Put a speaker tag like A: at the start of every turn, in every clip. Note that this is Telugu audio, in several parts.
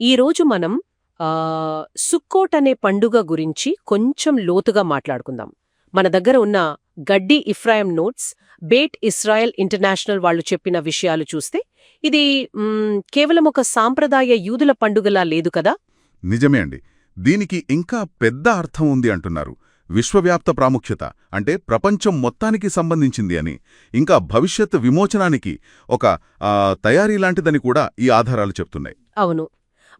A: ఈరోజు మనం సుక్కోట్ అనే పండుగ గురించి కొంచెం లోతుగా మాట్లాడుకుందాం. మన దగ్గర ఉన్న గడ్డి ఇఫ్రాయిం నోట్స్, బేట్ ఇస్రాయెల్ ఇంటర్నేషనల్ వాళ్ళు చెప్పిన విషయాలు చూస్తే ఇది కేవలం ఒక సాంప్రదాయ యూదుల పండుగలా లేదు కదా.
B: నిజమే అండి. దీనికి ఇంకా పెద్ద అర్థం ఉంది అంటున్నారు. విశ్వవ్యాప్త ప్రాముఖ్యత అంటే ప్రపంచం మొత్తానికి సంబంధించింది అని, ఇంకా భవిష్యత్ విమోచనానికి ఒక తయారీలాంటిదని కూడా ఈ ఆధారాలు చెప్తున్నాయి.
A: అవును.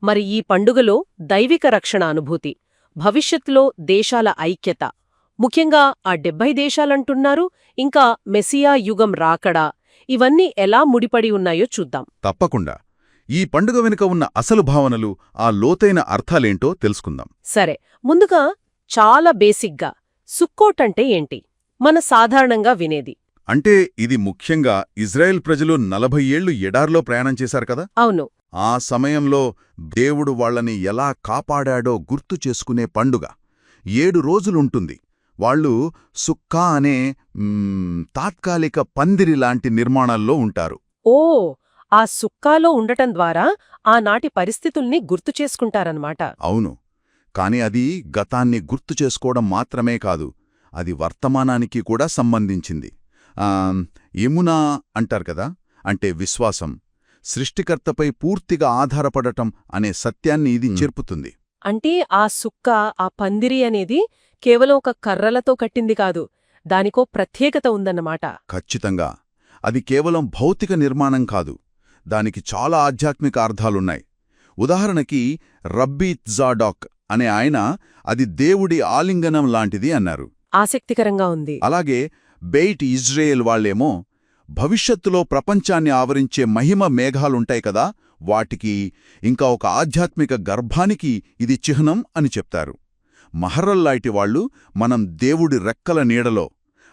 A: మరి ఈ పండుగలో దైవిక రక్షణ అనుభూతి, భవిష్యత్తులో దేశాల ఐక్యత, ముఖ్యంగా ఆ 70 దేశాలంటున్నారు, ఇంకా మెసియా యుగం రాకడా, ఇవన్నీ ఎలా ముడిపడి ఉన్నాయో చూద్దాం.
B: తప్పకుండా. ఈ పండుగ వెనుక ఉన్న అసలు భావనలు, ఆ లోతైన అర్థాలేంటో తెలుసుకుందాం.
A: సరే, ముందుగా చాలా బేసిక్గా సుక్కోట్ అంటే ఏంటి? మన సాధారణంగా వినేది
B: అంటే ఇది ముఖ్యంగా ఇజ్రాయెల్ ప్రజలు 40 ఏళ్లు ఎడార్లో ప్రయాణం చేశారు కదా.
A: అవును.
B: ఆ సమయంలో దేవుడు వాళ్లని ఎలా కాపాడాడో గుర్తు చేసుకునే పండుగ. 7 రోజులుంటుంది. వాళ్ళు సుక్కా అనే తాత్కాలిక పందిరిలాంటి నిర్మాణాల్లో ఉంటారు.
A: ఓ, ఆ సుక్కాలో ఉండటం ద్వారా ఆనాటి పరిస్థితుల్ని గుర్తు చేసుకుంటారన్నమాట.
B: అవును. కాని అది గతాన్ని గుర్తు చేసుకోవడం మాత్రమే కాదు, అది వర్తమానానికి కూడా సంబంధించింది. యమునా అంటారు కదా, అంటే విశ్వాసం, సృష్టికర్తపై పూర్తిగా ఆధారపడటం అనే సత్యాన్ని ఇది చెర్పుతుంది.
A: అంటే ఆ సుక్క, ఆ పందిరి అనేది కేవలం ఒక కర్రలతో కట్టింది కాదు, దానికో ప్రత్యేకత ఉందన్నమాట.
B: ఖచ్చితంగా. అది కేవలం భౌతిక నిర్మాణం కాదు, దానికి చాలా ఆధ్యాత్మిక అర్థాలున్నాయి. ఉదాహరణకి రబ్బీ త్జాడాక్ అనే ఆయన అది దేవుడి ఆలింగనం లాంటిది అన్నారు.
A: ఆసక్తికరంగా ఉంది.
B: అలాగే బెయిట్ ఇజ్రాయెల్ వాళ్లేమో భవిష్యత్తులో ప్రపంచాన్ని ఆవరించే మహిమ మేఘాలుంటాయి కదా, వాటికి ఇంకా ఒక ఆధ్యాత్మిక గర్భానికి ఇది చిహ్నం అని చెప్తారు. మహర్రల్లాంటి వాళ్లు మనం దేవుడి రెక్కల నీడలో,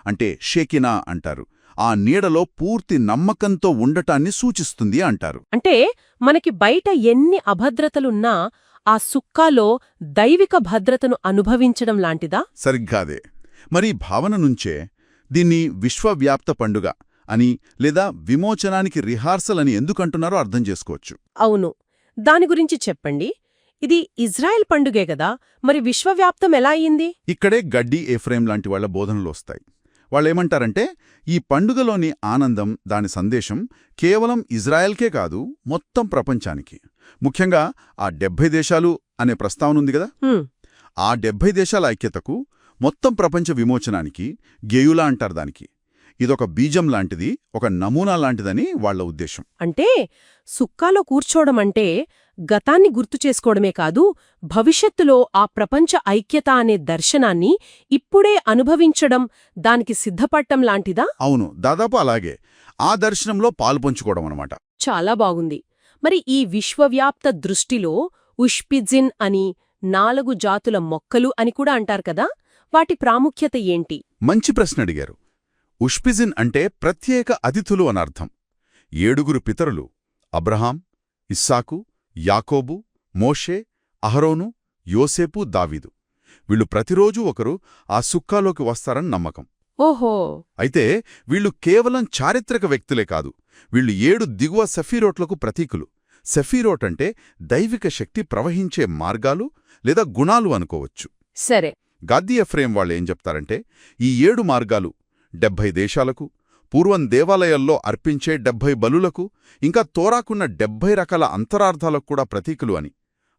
B: అంటే షేకినా అంటారు, ఆ నీడలో పూర్తి నమ్మకంతో ఉండటాన్ని సూచిస్తుంది అంటారు.
A: అంటే మనకి బయట ఎన్ని అభద్రతలున్నా ఆ సుక్కాలో దైవిక భద్రతను అనుభవించడం లాంటిదా?
B: సరిగ్గాదే. మరి భావన నుంచే దీన్ని విశ్వవ్యాప్త పండుగ అని లేదా విమోచనానికి రిహార్సల్ అని ఎందుకంటున్నారో అర్థం చేసుకోవచ్చు.
A: అవును, దాని గురించి చెప్పండి. ఇది ఇజ్రాయెల్ పండుగే గదా, మరి విశ్వవ్యాప్తం ఎలా అయింది?
B: ఇక్కడే గడ్డి ఎఫ్రేం లాంటి వాళ్ల బోధనలు వస్తాయి. వాళ్ళేమంటారంటే ఈ పండుగలోని ఆనందం, దాని సందేశం కేవలం ఇజ్రాయెల్కే కాదు, మొత్తం ప్రపంచానికి. ముఖ్యంగా ఆ 70 దేశాలు అనే ప్రస్తావనుంది కదా, ఆ 70 దేశాల ఐక్యతకు, మొత్తం ప్రపంచ విమోచనానికి, గేయులా అంటారు దానికి. ఇదొక బీజం లాంటిది, ఒక నమూనా లాంటిదని వాళ్ల ఉద్దేశం.
A: అంటే సుక్కాలో కూర్చోవడమంటే గతాన్ని గుర్తు చేసుకోవడమే కాదు, భవిష్యత్తులో ఆ ప్రపంచ ఐక్యత అనే దర్శనాన్ని ఇప్పుడే అనుభవించడం, దానికి సిద్ధపడటం లాంటిదా?
B: అవును, దాదాపు అలాగే. ఆ దర్శనంలో పాలుపంచుకోవడం అన్నమాట.
A: చాలా బాగుంది. మరి ఈ విశ్వవ్యాప్త దృష్టిలో ఉష్పిజిన్ అని 4 జాతుల మొక్కలు అని కూడా అంటారు కదా, వాటి ప్రాముఖ్యత ఏంటి?
B: మంచి ప్రశ్న అడిగారు. ఉష్పిజిన్ అంటే ప్రత్యేక అతిథులు అనర్థం. 7 పితరులు, అబ్రహాం, ఇస్సాకు, యాకోబు, మోషే, అహరోను, యోసేపు, దావీదు, వీళ్ళు ప్రతిరోజూ ఒకరు ఆ సుక్కాలోకి వస్తారని నమ్మకం.
A: ఓహో.
B: అయితే వీళ్ళు కేవలం చారిత్రక వ్యక్తులే కాదు, వీళ్ళు 7 దిగువ సెఫీరోట్లకు ప్రతీకులు. సెఫీరోట్ అంటే దైవిక శక్తి ప్రవహించే మార్గాలు లేదా గుణాలు అనుకోవచ్చు.
A: సరే.
B: గాద్దీ ఎఫ్రేం వాళ్ళేం చెప్తారంటే ఈ 7 మార్గాలు 70 దేశాలకు, పూర్వం దేవాలయాల్లో అర్పించే 70 బలులకు, ఇంకా తోరాకున్న 70 రకాల అంతరార్థాలకు కూడా ప్రతీకులు అని.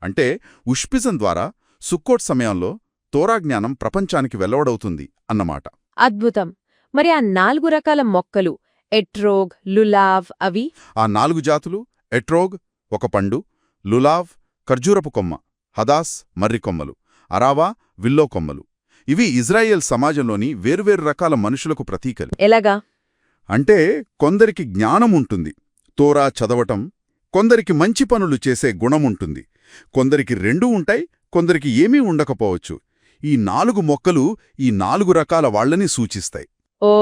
B: అంటే ఉష్పిజం ద్వారా సుక్కోట్ సమయంలో తోరాజ్ఞానం ప్రపంచానికి వెల్లవడవుతుంది అన్నమాట.
A: అద్భుతం. మరి ఆ 4 రకాల మొక్కలు, ఎట్రోగ్, లులావ్, అవి?
B: ఆ 4 జాతులు, ఎట్రోగ్ ఒక పండు, లులావ్ ఖర్జూరపు కొమ్మ, హదాస్ మర్రి కొమ్మలు, అరావా విల్లో కొమ్మలు, ఇవి ఇజ్రాయెల్ సమాజంలోని వేర్వేరు రకాల మనుషులకు ప్రతీకలు.
A: ఎలాగా?
B: అంటే కొందరికి జ్ఞానముంటుంది, తోరా చదవటం, కొందరికి మంచి పనులు చేసే గుణముంటుంది, కొందరికి 2 ఉంటాయి, కొందరికి ఏమీ ఉండకపోవచ్చు. ఈ 4 మొక్కలు ఈ 4 రకాల వాళ్లని సూచిస్తాయి.
A: ఓ,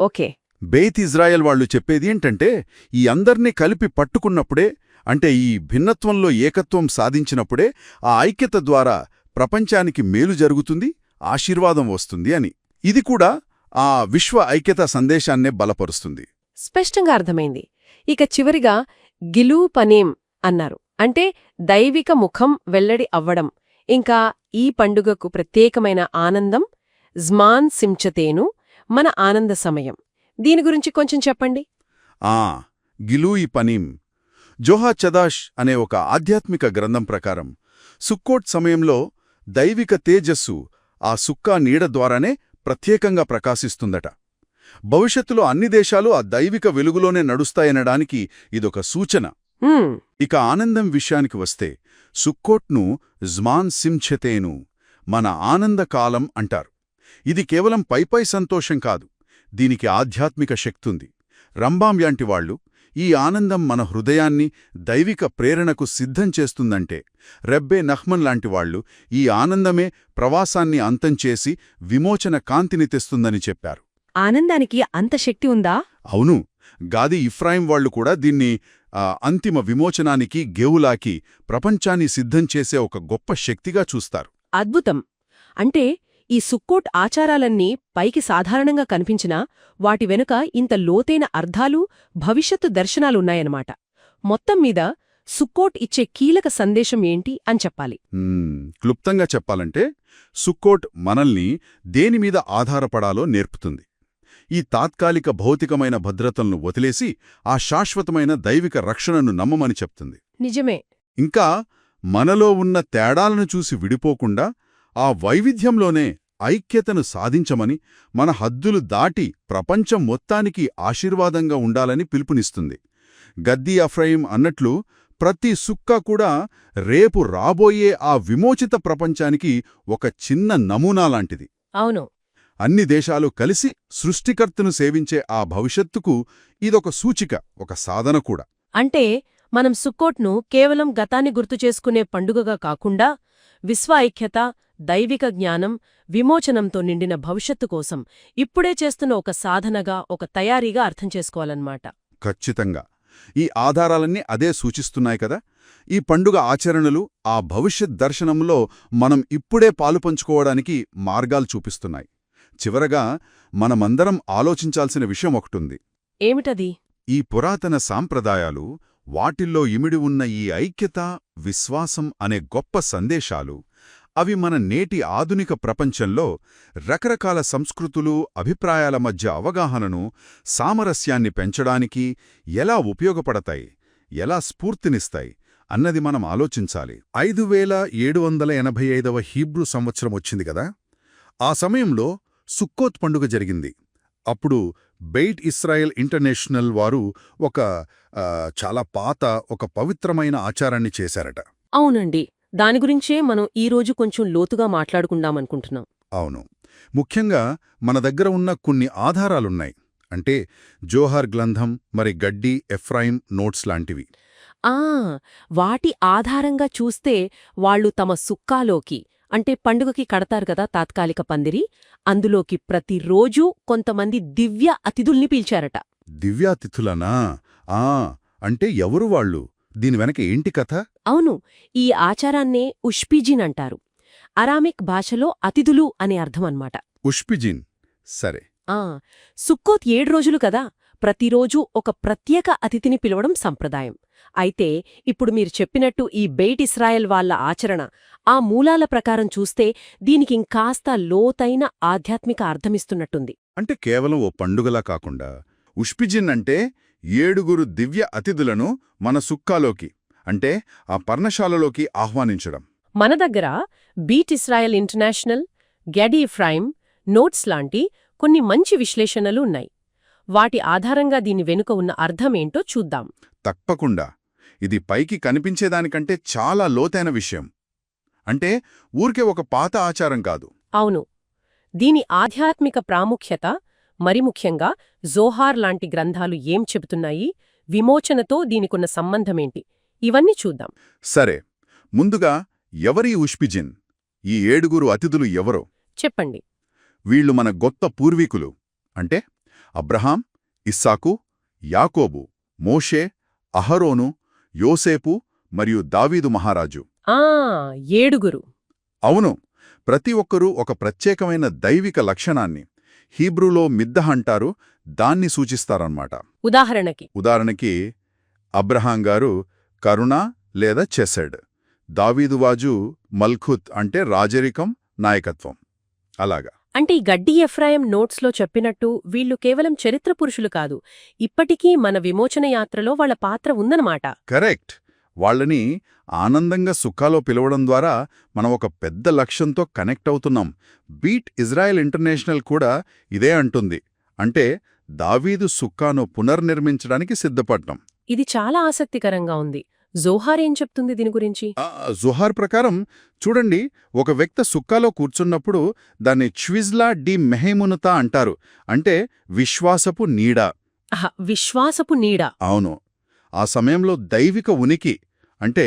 A: ఓకే.
B: బెయిత్ ఇజ్రాయెల్ వాళ్లు చెప్పేది ఏంటంటే ఈ అందర్నీ కలిపి పట్టుకున్నప్పుడే, అంటే ఈ భిన్నత్వంలో ఏకత్వం సాధించినప్పుడే ఆ ఐక్యత ద్వారా ప్రపంచానికి మేలు జరుగుతుంది, ఆశీర్వాదం వస్తుంది అని. ఇది కూడా ఆ విశ్వ ఐక్యత సందేశాన్నే బలపరుస్తుంది.
A: స్పష్టంగా అర్థమైంది. ఇక చివరిగా గిలూ పనేం అన్నారు, అంటే దైవిక ముఖం వెల్లడి అవ్వడం. ఇంకా ఈ పండుగకు ప్రత్యేకమైన ఆనందం జ్మాన్ సించతేను, మన ఆనంద సమయం. దీని గురించి కొంచెం చెప్పండి.
B: గిలూయి పనీం. జోహా చదాష్ అనే ఒక ఆధ్యాత్మిక గ్రంథం ప్రకారం సుక్కోట్ సమయంలో దైవిక తేజస్సు ఆ సుక్కా నీడ ద్వారానే ప్రత్యేకంగా ప్రకాశిస్తుందట. భవిష్యత్తులో అన్ని దేశాలు ఆ దైవిక వెలుగులోనే నడుస్తాయనడానికి ఇదొక సూచన. ఇక ఆనందం విషయానికి వస్తే సుక్కోట్ను జ్మాన్ సింఛతేను, మన ఆనందకాలం అంటారు. ఇది కేవలం పైపై సంతోషం కాదు, దీనికి ఆధ్యాత్మిక శక్తుంది. రంబాం యాంటివాళ్లు ఈ ఆనందం మన హృదయాన్ని దైవిక ప్రేరణకు సిద్ధం చేస్తుందంటే, రెబ్బే నహ్మన్ లాంటివాళ్లు ఈ ఆనందమే ప్రవాసాన్ని అంతంచేసి విమోచన కాంతిని తెస్తుందని చెప్పారు.
A: ఆనందానికి అంత శక్తి ఉందా?
B: అవును. గాది ఇఫ్రాయిం వాళ్లు కూడా దీన్ని అంతిమ విమోచనానికి, గేవులాకి, ప్రపంచాన్ని సిద్ధం చేసే ఒక గొప్ప శక్తిగా చూస్తారు.
A: అద్భుతం. అంటే ఈ సుక్కోట్ ఆచారాలన్నీ పైకి సాధారణంగా కనిపించినా వాటి వెనుక ఇంత లోతైన అర్థాలు, భవిష్యత్తు దర్శనాలున్నాయన్నమాట. మొత్తం మీద సుక్కోట్ ఇచ్చే కీలక సందేశం ఏంటి అని చెప్పాలి?
B: క్లుప్తంగా చెప్పాలంటే సుక్కోట్ మనల్ని దేనిమీద ఆధారపడాలో నేర్పుతుంది. ఈ తాత్కాలిక భౌతికమైన భద్రతలను వదిలేసి ఆ శాశ్వతమైన దైవిక రక్షణను నమ్మమని చెప్తుంది.
A: నిజమే.
B: ఇంకా మనలో ఉన్న తేడాలను చూసి విడిపోకుండా ఆ వైవిధ్యంలోనే ఐక్యతను సాధించమని, మన హద్దులు దాటి ప్రపంచం మొత్తానికి ఆశీర్వాదంగా ఉండాలని పిలుపునిస్తుంది. గద్దీ అఫ్రాయిం అన్నట్లు ప్రతి సుక్క కూడా రేపు రాబోయే ఆ విమోచిత ప్రపంచానికి ఒక చిన్న నమూనాలాంటిది.
A: అవును.
B: అన్ని దేశాలు కలిసి సృష్టికర్తను సేవించే ఆ భవిష్యత్తుకు ఇదొక సూచిక, ఒక సాధన కూడా.
A: అంటే మనం సుక్కోట్ను కేవలం గతాన్ని గుర్తుచేసుకునే పండుగగా కాకుండా విశ్వ ఐక్యత, దైవిక జ్ఞానం, విమోచనంతో నిండిన భవిష్యత్తు కోసం ఇప్పుడే చేస్తున్న ఒక సాధనగా, ఒక తయారీగా అర్థం చేసుకోవాలన్నమాట.
B: ఖచ్చితంగా. ఈ ఆధారాలన్నీ అదే సూచిస్తున్నాయి కదా. ఈ పండుగ ఆచరణలు ఆ భవిష్యత్ దర్శనంలో మనం ఇప్పుడే పాలుపంచుకోవడానికి మార్గాలు చూపిస్తున్నాయి. చివరగా మనమందరం ఆలోచించాల్సిన విషయం ఒకటుంది.
A: ఏమిటది?
B: ఈ పురాతన సాంప్రదాయాలు, వాటిల్లో ఇమిడి ఉన్న ఈ ఐక్యత, విశ్వాసం అనే గొప్ప సందేశాలు, అవి మన నేటి ఆధునిక ప్రపంచంలో రకరకాల సంస్కృతులు, అభిప్రాయాల మధ్య అవగాహనను, సామరస్యాన్ని పెంచడానికి ఎలా ఉపయోగపడతాయి, ఎలా స్ఫూర్తినిస్తాయి అన్నది మనం ఆలోచించాలి. 5785వ హీబ్రూ సంవత్సరం వచ్చింది కదా. ఆ సమయంలో సుక్కోత్ పండుగ జరిగింది. అప్పుడు బెయిట్ ఇస్రాయెల్ ఇంటర్నేషనల్ వారు ఒక చాలా పాత, ఒక పవిత్రమైన ఆచారాన్ని చేశారట.
A: అవునండి. దాని గురించే మనం ఈరోజు కొంచెం లోతుగా మాట్లాడుకుందామనుకుంటున్నాం.
B: అవును. ముఖ్యంగా మన దగ్గర ఉన్న కొన్ని ఆధారాలున్నాయి. అంటే జోహార్ గ్రంథం, మరి గడ్డి ఎఫ్రాయిం నోట్స్ లాంటివి.
A: వాటి ఆధారంగా చూస్తే వాళ్ళు తమ సుక్కాలోకి, అంటే పండుగకి కడతారు కదా తాత్కాలిక పందిరి, అందులోకి ప్రతిరోజూ కొంతమంది దివ్య అతిథుల్ని పిలిచారట.
B: దివ్యాతిథులనా? అంటే ఎవరు వాళ్ళు? దీని వెనక ఏంటి కథ?
A: అవును. ఈ ఆచారాన్నే ఉష్పిజిన్ అంటారు. అరామిక్ భాషలో అతిథులు అనే అర్థమన్నమాట.
B: ఉష్పిజిన్. సరే.
A: సుక్కోత్ 7 రోజులు కదా. ప్రతిరోజూ ఒక ప్రత్యేక అతిథిని పిలవడం సంప్రదాయం. అయితే ఇప్పుడు మీరు చెప్పినట్టు ఈ బెయిట్ ఇస్రాయెల్ వాళ్ల ఆచరణ, ఆ మూలాల ప్రకారం చూస్తే దీనికింకాస్త లోతైన ఆధ్యాత్మిక అర్థమిస్తున్నట్టుంది.
B: అంటే కేవలం ఓ పండుగలా కాకుండా ఉష్పిజిన్ అంటే 7 దివ్య అతిథులను మన సుక్కాలోకి, అంటే ఆ పర్ణశాలలోకి ఆహ్వానించడం.
A: మన దగ్గర బీట్ ఇస్రాయెల్ ఇంటర్నేషనల్, గడ్డి ఇఫ్రాయిం నోట్స్ లాంటి కొన్ని మంచి విశ్లేషణలు ఉన్నాయి. వాటి ఆధారంగా దీని వెనుక ఉన్న అర్థమేంటో చూద్దాం.
B: తప్పకుండా. ఇది పైకి కనిపించేదానికంటే చాలా లోతైన విషయం. అంటే ఊరికే ఒక పాత ఆచారం కాదు.
A: అవును. దీని ఆధ్యాత్మిక ప్రాముఖ్యత, మరి ముఖ్యంగా జోహార్ లాంటి గ్రంథాలు ఏం చెబుతున్నాయి, విమోచనతో దీనికున్న సంబంధమేంటి, ఇవన్నీ చూద్దాం.
B: సరే. ముందుగా ఎవరి ఉష్పిజిన్? ఈ 7 అతిథులు ఎవరో
A: చెప్పండి.
B: వీళ్లు మన గొప్ప పూర్వీకులు. అంటే అబ్రహాం, ఇస్సాకు, యాకోబు, మోషే, అహరోను, యోసేపు మరియు దావీదు మహారాజు.
A: 7.
B: అవును. ప్రతి ఒక్కరూ ఒక ప్రత్యేకమైన దైవిక లక్షణాన్ని, హీబ్రూలో మిద్దహ అంటారు, దాన్ని సూచిస్తారన్నమాట.
A: ఉదాహరణకి
B: అబ్రహాం గారు కరుణ, లేదా చెసెడ్. దావీదువాజు మల్ఖుత్ అంటే రాజరికం, నాయకత్వం. అలాగా.
A: అంటే ఈ గడ్డి ఎఫ్రాయిం నోట్స్లో చెప్పినట్టు వీళ్ళు కేవలం చరిత్ర పురుషులు కాదు, ఇప్పటికీ మన విమోచన యాత్రలో వాళ్ళ పాత్ర ఉందన్నమాట.
B: కరెక్ట్. వాళ్ళని ఆనందంగా సుఖాలో పిలవడం ద్వారా మనం ఒక పెద్ద లక్ష్యంతో కనెక్ట్ అవుతున్నాం. బీట్ ఇజ్రాయెల్ ఇంటర్నేషనల్ కూడా ఇదే అంటుంది. అంటే దావీదు సుక్కాను పునర్నిర్మించడానికి సిద్ధపడ్డం.
A: ఇది చాలా ఆసక్తికరంగా ఉంది. జోహార్ ఏం చెప్తుంది దీని గురించి?
B: జుహార్ ప్రకారం చూడండి, ఒక వ్యక్తి సుక్కాలో కూర్చున్నప్పుడు దాన్ని చ్విజ్లా డి మెహేమునతా అంటారు. అంటే విశ్వాసపు నీడ.
A: విశ్వాసపు నీడ.
B: అవును. ఆ సమయంలో దైవిక ఉనికి అంటే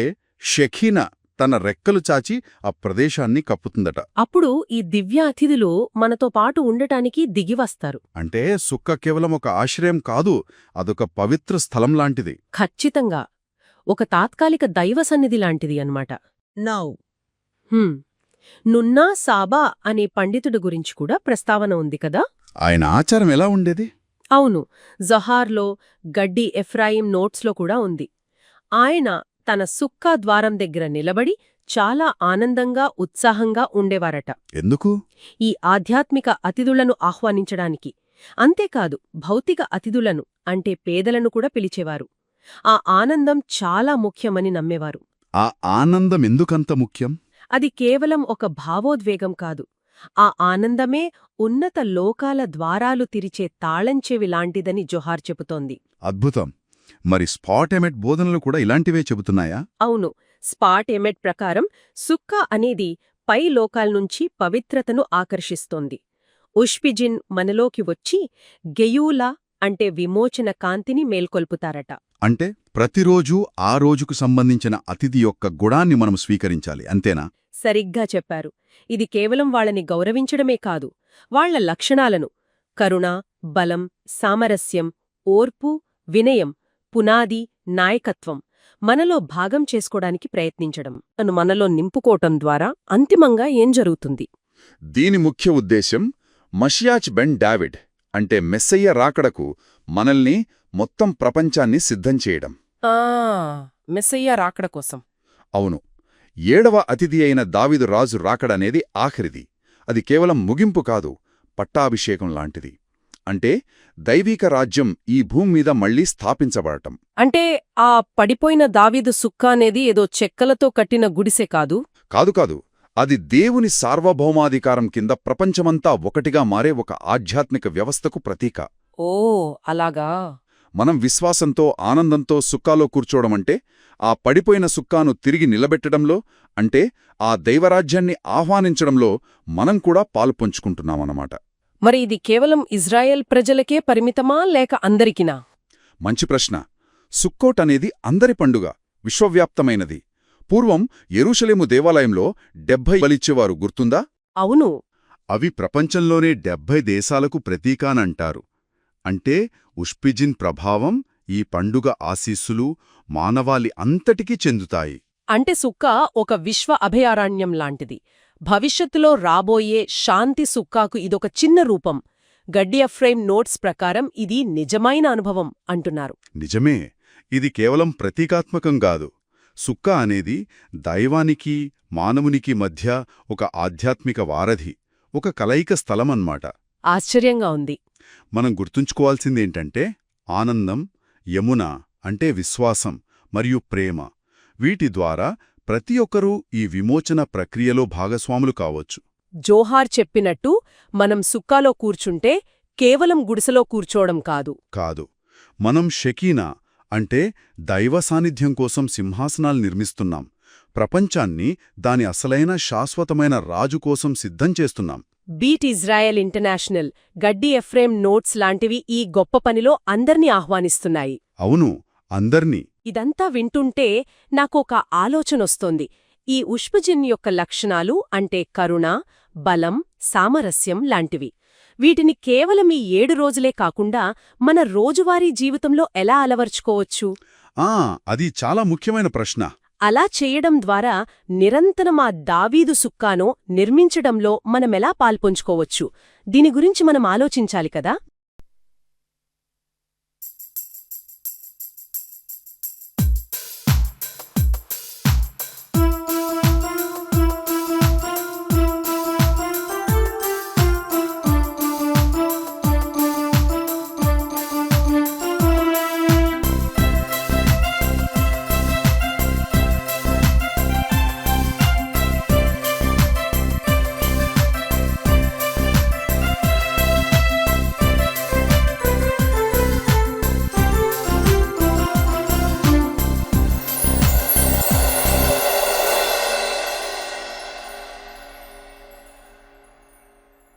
B: షెఖీన తన రెక్కలు చాచి ఆ ప్రదేశాన్ని కప్పుతుందట.
A: అప్పుడు ఈ దివ్య అతిథులు మనతో పాటు ఉండటానికి దిగివస్తారు.
B: అంటే సుక్క కేవలం ఒక ఆశ్రయం కాదు, అదొక పవిత్ర స్థలం లాంటిది.
A: ఖచ్చితంగా ఒక తాత్కాలిక దైవ సన్నిధి లాంటిది అన్నమాట. నౌ నున్నా సాబా అనే పండితుడి గురించి కూడా ప్రస్తావన ఉంది కదా.
B: ఆయన ఆచారం ఎలా ఉండేది?
A: అవును, జహార్లో, గడ్డి ఎఫ్రాయిం నోట్స్లో కూడా ఉంది. ఆయన తన సుక్కా ద్వారం దగ్గర నిలబడి చాలా ఆనందంగా, ఉత్సాహంగా ఉండేవారట.
B: ఎందుకు?
A: ఈ ఆధ్యాత్మిక అతిథులను ఆహ్వానించడానికి. అంతేకాదు, భౌతిక అతిథులను అంటే పేదలను కూడా పిలిచేవారు. ఆ ఆనందం చాలా ముఖ్యమని నమ్మేవారు.
B: ఆ ఆనందం ఎందుకంత ముఖ్యం?
A: అది కేవలం ఒక భావోద్వేగం కాదు. ఆ ఆనందమే ఉన్నత లోకాల ద్వారాలు తెరిచే తాళంచెవి లాంటిదని జొహార్ చెబుతోంది.
B: అద్భుతం. మరి స్పాట్ ఎమెట్ బోధనలు కూడా ఇలాంటివే చెబుతున్నాయా?
A: అవును. స్పాట్ ఎమెట్ ప్రకారం సుక్కా అనేది పై లోకాల్నుంచి పవిత్రతను ఆకర్షిస్తోంది. ఉష్పిజిన్ మనలోకి వచ్చి గెయూలా అంటే విమోచన కాంతిని మేల్కొల్పుతారట.
B: అంటే ప్రతిరోజూ ఆ రోజుకు సంబంధించిన అతిథి యొక్క గుణాన్ని మనం స్వీకరించాలి, అంతేనా?
A: సరిగ్గా చెప్పారు. ఇది కేవలం వాళ్ళని గౌరవించడమే కాదు, వాళ్ల లక్షణాలను కరుణ, బలం, సామరస్యం, ఓర్పు, వినయం, పునాది, నాయకత్వం మనలో భాగం చేసుకోవడానికి ప్రయత్నించడం, మనలో నింపుకోవటం ద్వారా అంతిమంగా ఏం జరుగుతుంది?
B: దీని ముఖ్య ఉద్దేశ్యం మషియాచ్ బెన్ డావిడ్ అంటే మెస్సయ్య రాకడకు మనల్ని, మొత్తం ప్రపంచాన్ని సిద్ధం చేయడం.
A: మెస్సయ్య రాకడ కోసం.
B: అవును. 7వ అతిథి అయిన దావీదు రాజు రాకడనేది ఆఖరిది. అది కేవలం ముగింపు కాదు, పట్టాభిషేకం లాంటిది. అంటే దైవీక రాజ్యం ఈ భూమి మీద మళ్లీ స్థాపించబడటం.
A: అంటే ఆ పడిపోయిన దావీదు సుక్కా అనేది ఏదో చెక్కలతో కట్టిన గుడిసె కాదు.
B: కాదు. అది దేవుని సార్వభౌమాధికారం కింద ప్రపంచమంతా ఒకటిగా మారే ఒక ఆధ్యాత్మిక వ్యవస్థకు ప్రతీక.
A: ఓ అలాగా.
B: మనం విశ్వాసంతో, ఆనందంతో సుక్కాలో కూర్చోవడమంటే ఆ పడిపోయిన సుక్కాను తిరిగి నిలబెట్టడంలో, అంటే ఆ దైవరాజ్యాన్ని ఆహ్వానించడంలో మనం కూడా పాలుపంచుకుంటున్నామన్నమాట.
A: మరి ఇది కేవలం ఇజ్రాయెల్ ప్రజలకే పరిమితమా లేక అందరికినా?
B: మంచి ప్రశ్న. సుక్కోట్ అనేది అందరి పండుగ, విశ్వవ్యాప్తమైనది. పూర్వం యెరూషలేము దేవాలయంలో 70 బలిచ్చేవారు, గుర్తుందా?
A: అవును.
B: అవి ప్రపంచంలోనే 70 దేశాలకు ప్రతీకానంటారు. అంటే ఉష్పిజిన్ ప్రభావం, ఈ పండుగ ఆశీస్సులు మానవాళి అంతటికీ చెందుతాయి.
A: అంటే సుక్కా ఒక విశ్వ అభయారణ్యం లాంటిది. భవిష్యత్తులో రాబోయే శాంతి సుక్కాకు ఇదొక చిన్న రూపం. గడ్డి ఎఫ్రాయిం నోట్స్ ప్రకారం ఇది నిజమైన అనుభవం అంటున్నారు.
B: నిజమే. ఇది కేవలం ప్రతీకాత్మకం కాదు. సుక్కా అనేది దైవానికి, మానవునికి మధ్య ఒక ఆధ్యాత్మిక వారధి, ఒక కలయిక స్థలమన్నమాట.
A: ఆశ్చర్యంగా ఉంది.
B: మనం గుర్తుంచుకోవాల్సిందేంటంటే ఆనందం, యమున అంటే విశ్వాసం మరియు ప్రేమ, వీటి ద్వారా ప్రతి ఒక్కరూ ఈ విమోచన ప్రక్రియలో భాగస్వాములు కావచ్చు.
A: జోహార్ చెప్పినట్టు మనం సుక్కాలో కూర్చుంటే కేవలం గుడిసెలో కూర్చోవడం కాదు.
B: మనం షెకీనా అంటే దైవ సాన్నిధ్యం కోసం సింహాసనాలు నిర్మిస్తున్నాం. ప్రపంచాన్ని దాని అసలైన శాశ్వతమైన రాజు కోసం సిద్ధం చేస్తున్నాం.
A: బీట్ ఇజ్రాయెల్ ఇంటర్నేషనల్, గడ్డి ఎఫ్రాయిం నోట్స్ లాంటివి ఈ గొప్ప పనిలో అందర్నీ ఆహ్వానిస్తున్నాయి.
B: అవును, అందర్నీ.
A: ఇదంతా వింటుంటే నాకొక ఆలోచనొస్తోంది. ఈ ఉష్పిజిన్ యొక్క లక్షణాలు అంటే కరుణ, బలం, సామరస్యం లాంటివి. వీటిని కేవలం ఈ 7 రోజులే కాకుండా మన రోజువారీ జీవితంలో ఎలా అలవర్చుకోవచ్చు?
B: అది చాలా ముఖ్యమైన ప్రశ్న.
A: అలా చేయడం ద్వారా నిరంతరం ఆ దావీదు సుక్కాను నిర్మించడంలో మనమెలా పాల్పంచుకోవచ్చు? దీని గురించి మనం ఆలోచించాలి కదా.